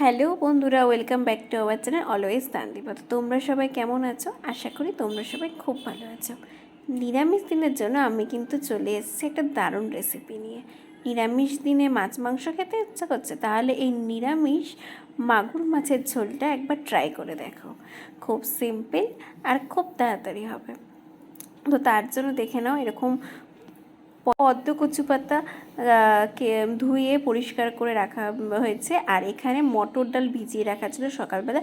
Hello বন্ধুরা, welcome back to our channel always Tandipa. তো তোমরা সবাই কেমন আছো? আশা করি তোমরা সবাই খুব ভালো আছো। নিরামিষ দিনের জন্য আমি কিন্তু চলে এসেছি একটা দারুণ রেসিপি নিয়ে। নিরামিষ দিনে মাছ মাংস খেতে ইচ্ছা করছে, তাহলে এই নিরামিষ মাগুর মাছের ঝোলটা একবার ট্রাই করে দেখো। খুব সিম্পল আর খুব তাড়াতাড়ি হবে। তো তার জন্য দেখে নাও, এরকম পদ্ম কচু পাতা ধুয়ে পরিষ্কার করে রাখা হয়েছে। আর এখানে মটর ডাল ভিজিয়ে রাখা ছিল সকালবেলা,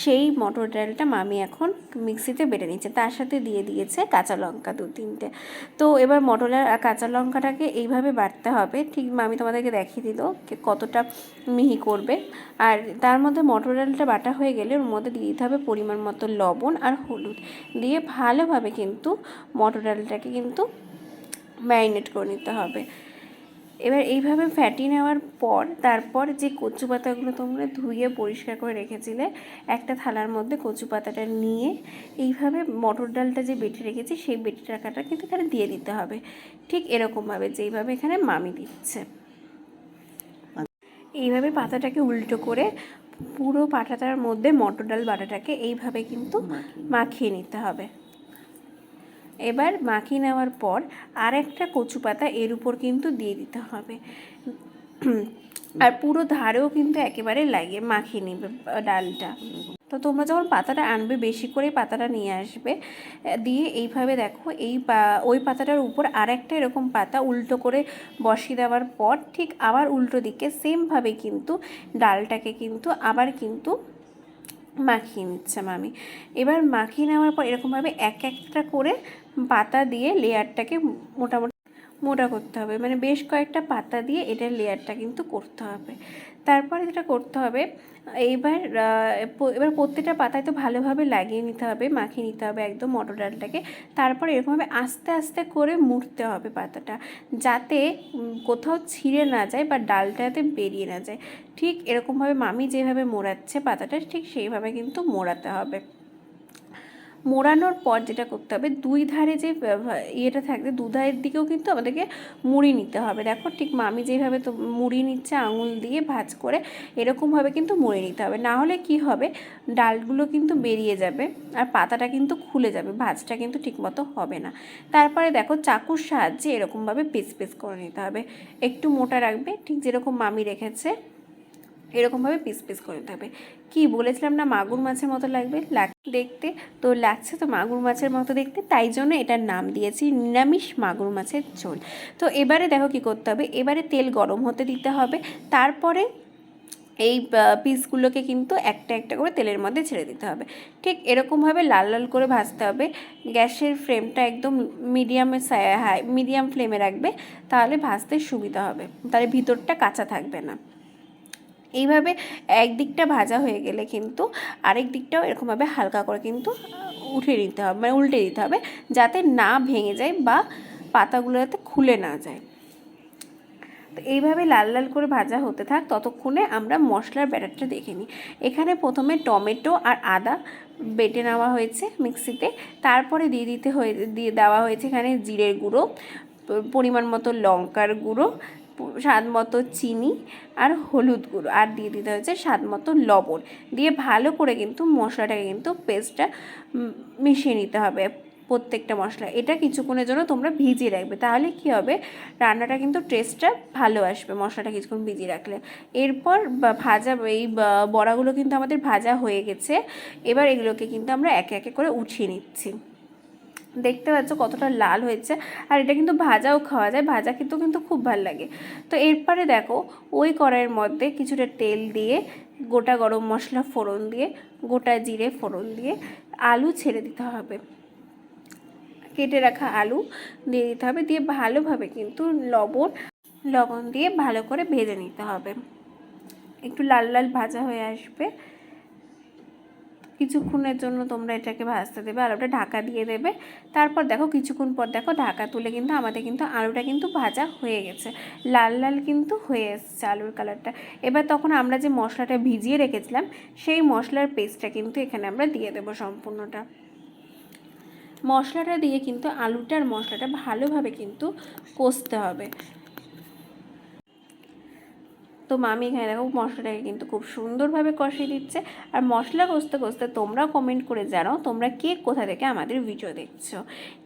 সেই মটর ডালটা মামি এখন মিক্সিতে বেটে নিচ্ছে। তার সাথে দিয়ে দিয়েছে কাঁচা লঙ্কা 2-3টে। তো এবার মটর ডাল আর কাঁচা লঙ্কাটাকে এইভাবে বাটতে হবে। ঠিক মামি তোমাদেরকে দেখিয়ে দিল কতটা মিহি করবে। আর তার মধ্যে মটর ডালটা বাটা হয়ে গেলে ওর মধ্যে দিয়ে দিতে হবে পরিমাণ মতো লবণ আর হলুদ দিয়ে ভালোভাবে কিন্তু মটর ডালটাকে কিন্তু ম্যারিনেট করে নিতে হবে। এবার এইভাবে ফ্যাটিয়ে নেওয়ার পর তারপর যে কচু পাতাগুলো তোমরা ধুয়ে পরিষ্কার করে রেখেছিলে, একটা থালার মধ্যে কচু পাতাটা নিয়ে এইভাবে মটর ডালটা যে বেটে রেখেছি সেই বেটে রাখাটা কিন্তু এখানে দিয়ে দিতে হবে, ঠিক এরকমভাবে যেইভাবে এখানে মামি দিচ্ছে। এইভাবে পাতাটাকে উল্টো করে পুরো পাতাটার মধ্যে মটর ডাল বাটাটাকে এইভাবে কিন্তু মাখিয়ে নিতে হবে। এবার মাখিয়ে নেওয়ার পর আর একটা কচু পাতা এর উপর কিন্তু দিয়ে দিতে হবে, আর পুরো ধারেও কিন্তু একেবারে লাগিয়ে মাখিয়ে নেবে ডালটা। তো তোমরা যখন পাতাটা আনবে বেশি করে পাতাটা নিয়ে আসবে, দিয়ে এইভাবে দেখো ওই পাতাটার উপর আর একটা এরকম পাতা উল্টো করে বসিয়ে দেওয়ার পর ঠিক আবার উল্টো দিকে সেমভাবে কিন্তু ডালটাকে কিন্তু আবার কিন্তু মাখিয়ে নিচ্ছে মামি। এবার মাখিয়ে নেওয়ার পর এরকমভাবে এক একটা করে পাতা দিয়ে লেয়ারটাকে মোটামুটি মোটা করতে হবে, মানে বেশ কয়েকটা পাতা দিয়ে এটার লেয়ারটা কিন্তু করতে হবে। তারপর যেটা করতে হবে, এবার প্রত্যেকটা পাতায় তো ভালোভাবে লাগিয়ে নিতে হবে, মাখিয়ে নিতে হবে একদম মটর ডালটাকে। তারপর এরকমভাবে আস্তে আস্তে করে মুড়তে হবে পাতাটা, যাতে কোথাও ছিঁড়ে না যায় বা ডালটা যাতে বেরিয়ে না যায়। ঠিক এরকমভাবে মামি যেভাবে মোড়াচ্ছে পাতাটা, ঠিক সেইভাবে কিন্তু মোড়াতে হবে। মোড়ানোর পর যেটা করতে হবে, দুই ধারে যে ইয়েটা থাকবে দুধারের দিকেও কিন্তু আমাদেরকে মুড়ি নিতে হবে। দেখো ঠিক মামি যেভাবে তো মুড়ি নিচ্ছে আঙুল দিয়ে ভাঁজ করে, এরকমভাবে কিন্তু মুড়ে নিতে হবে, না হলে কি হবে ডালগুলো কিন্তু বেরিয়ে যাবে আর পাতাটা কিন্তু খুলে যাবে, ভাঁজটা কিন্তু ঠিকমতো হবে না। তারপরে দেখো চাকুর সাহায্যে এরকমভাবে পিস পিস করে নিতে হবে, একটু মোটা রাখবে ঠিক যেরকম মামি রেখেছে, এরকমভাবে পিস পিস করে নিতে হবে। কি বলেছিলাম না মাগুর মাছের মতো লাগবে দেখতে, তো লাগছে তো মাগুর মাছের মতো দেখতে, তাই জন্য এটার নাম দিয়েছি নিরামিষ মাগুর মাছের ঝোল। তো এবারে দেখো কি করতে হবে, এবারে তেল গরম হতে দিতে হবে। তারপরে এই পিসগুলোকে কিন্তু একটা একটা করে তেলের মধ্যে ছেড়ে দিতে হবে, ঠিক এরকমভাবে লাল লাল করে ভাজতে হবে। গ্যাসের ফ্লেমটা একদম মিডিয়াম ফ্লেমে রাখবে, তাহলে ভাজতে সুবিধা হবে, তাহলে ভিতরটা কাঁচা থাকবে না। এইভাবে একদিকটা ভাজা হয়ে গেলে কিন্তু আরেক দিকটাও এরকমভাবে হালকা করে কিন্তু উঠিয়ে নিতে হবে, মানে উল্টে দিতে হবে, যাতে না ভেঙে যায় বা পাতাগুলো যাতে খুলে না যায়। তো এইভাবে লাল লাল করে ভাজা হতে থাক, ততক্ষণে আমরা মশলার ব্যাটারটা দেখে নিই। এখানে প্রথমে টমেটো আর আদা বেটে নেওয়া হয়েছে মিক্সিতে, তারপরে দিয়ে দেওয়া হয়েছে এখানে জিরের গুঁড়ো, পরিমাণ মতো লঙ্কার গুঁড়ো, স্বাদ মতো চিনি আর হলুদ গুঁড়ো, আর দিয়ে দিতে হয়েছে স্বাদ মতো লবণ। দিয়ে ভালো করে কিন্তু মশলাটাকে কিন্তু পেস্টটা মিশিয়ে নিতে হবে প্রত্যেকটা মশলা। এটা কিছুক্ষণের জন্য তোমরা ভিজিয়ে রাখবে, তাহলে কি হবে রান্নাটা কিন্তু টেস্টটা ভালো আসবে মশলাটা কিছুক্ষণ ভিজিয়ে রাখলে। এরপর এই বড়াগুলো কিন্তু আমাদের ভাজা হয়ে গেছে। এবার এগুলোকে কিন্তু আমরা একে একে করে উঠিয়ে নিচ্ছি। দেখতে পাচ্ছ কতটা লাল হয়েছে, আর এটা কিন্তু ভাজাও খাওয়া যায়, ভাজা খেতেও কিন্তু খুব ভালো লাগে। তো এরপরে দেখো ওই কড়াইয়ের মধ্যে কিছুটা তেল দিয়ে, গোটা গরম মশলা ফোড়ন দিয়ে, গোটা জিরে ফোড়ন দিয়ে আলু ছেড়ে দিতে হবে, কেটে রাখা আলু দিয়ে দিতে হবে, দিয়ে ভালোভাবে কিন্তু লবণ দিয়ে ভালো করে ভেজে নিতে হবে। একটু লাল লাল ভাজা হয়ে আসবে, কিছুক্ষণের জন্য তোমরা এটাকে ভাজতে দেবে, আর ওটা ঢাকা দিয়ে দেবে। তারপর দেখো কিছুক্ষণ পর দেখো ঢাকা তুলে কিন্তু আমাদের কিন্তু আলুটা কিন্তু ভাজা হয়ে গেছে, লাল লাল কিন্তু হয়ে এসছে আলুর কালারটা। এবার তখন আমরা যে মশলাটা ভিজিয়ে রেখেছিলাম সেই মশলার পেস্টটা কিন্তু এখানে আমরা দিয়ে দেবো সম্পূর্ণটা। মশলাটা দিয়ে কিন্তু আলুটার মশলাটা ভালোভাবে কিন্তু কষতে হবে। তো মামি এখানে দেখো মশলাটাকে কিন্তু খুব সুন্দরভাবে কষিয়ে দিচ্ছে। আর মশলা কষতে কষতে তোমরাও কমেন্ট করে জানাও তোমরা কে কোথা থেকে আমাদের ভিডিও দেখছো।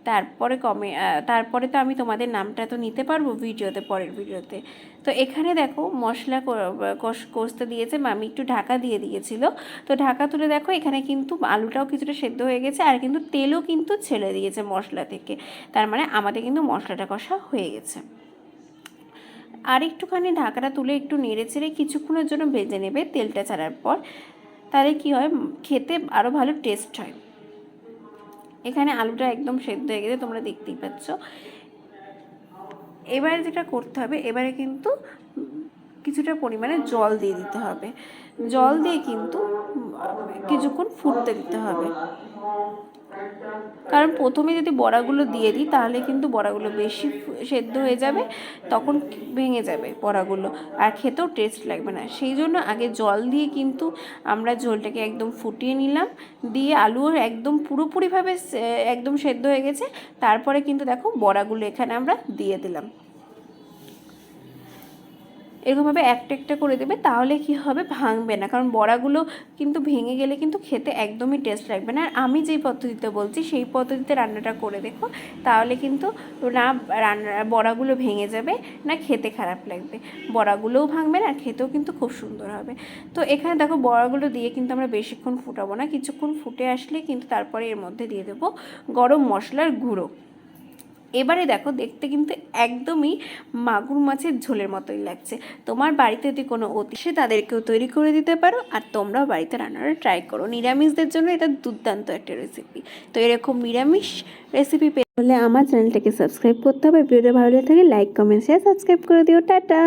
তারপরে তো আমি তোমাদের নামটা তো নিতে পারবো ভিডিওতে, পরের ভিডিওতে। তো এখানে দেখো মশলা কষতে দিয়েছে মামি, একটু ঢাকা দিয়ে দিয়েছিল। তো ঢাকা তুলে দেখো এখানে কিন্তু আলুটাও কিছুটা সেদ্ধ হয়ে গেছে, আর কিন্তু তেলও কিন্তু ছেড়ে দিয়েছে মশলা থেকে। তার মানে আমাদের কিন্তু মশলাটা কষা হয়ে গেছে। আর একটুখানি ঢাকাটা তুলে একটু নেড়ে চেড়ে কিছুক্ষণের জন্য ভেজে নেবে তেলটা ছাড়ার পর। তাহলে কি হয়, খেতে আরও ভালো টেস্ট হয়। এখানে আলুটা একদম সেদ্ধ হয়ে গেছে, তোমরা দেখতেই পাচ্ছ। এবারে যেটা করতে হবে, এবারে কিন্তু কিছুটা পরিমাণে জল দিয়ে দিতে হবে। জল দিয়ে কিন্তু কিছুক্ষণ ফুটতে দিতে হবে, কারণ প্রথমে যদি বড়াগুলো দিয়ে দিই তাহলে কিন্তু বড়াগুলো বেশি সেদ্ধ হয়ে যাবে, তখন ভেঙে যাবে বড়াগুলো, আর খেতেও টেস্ট লাগবে না। সেই জন্য আগে জল দিয়ে কিন্তু আমরা ঝোলটাকে একদম ফুটিয়ে নিলাম, দিয়ে আলুও একদম পুরোপুরিভাবে একদম সেদ্ধ হয়ে গেছে। তারপরে কিন্তু দেখো বড়াগুলো এখানে আমরা দিয়ে দিলাম। এরকমভাবে একটা একটা করে দেবে, তাহলে কি হবে, ভাঙবে না। কারণ বড়াগুলো কিন্তু ভেঙে গেলে কিন্তু খেতে একদমই টেস্ট লাগবে না। আর আমি যেই পদ্ধতিতে বলছি সেই পদ্ধতিতে রান্নাটা করে দেখো, তাহলে কিন্তু না বড়াগুলো ভেঙে যাবে, না খেতে খারাপ লাগবে। বড়াগুলোও ভাঙবে না, খেতেও কিন্তু খুব সুন্দর হবে। তো এখানে দেখো বড়াগুলো দিয়ে কিন্তু আমরা বেশিক্ষণ ফুটাবো না, কিছুক্ষণ ফুটে আসলে কিন্তু তারপরে এর মধ্যে দিয়ে দেবো গরম মশলার গুঁড়ো। এবারে দেখো দেখতে কিন্তু একদমই মাগুর মাছের ঝোলের মতোই লাগছে। তোমার বাড়িতে যদি কোনো অতিথি তাদেরকেও তৈরি করে দিতে পারো, আর তোমরাও বাড়িতে রান্নাটা ট্রাই করো। নিরামিষদের জন্য এটা দুর্দান্ত একটা রেসিপি। তো এরকম নিরামিষ রেসিপি পেতে হলে আমার চ্যানেলটাকে সাবস্ক্রাইব করতে হবে। ভিডিওটা ভালো লেগে থাকে লাইক কমেন্ট শেয়ার সাবস্ক্রাইব করে দিও। টাটা।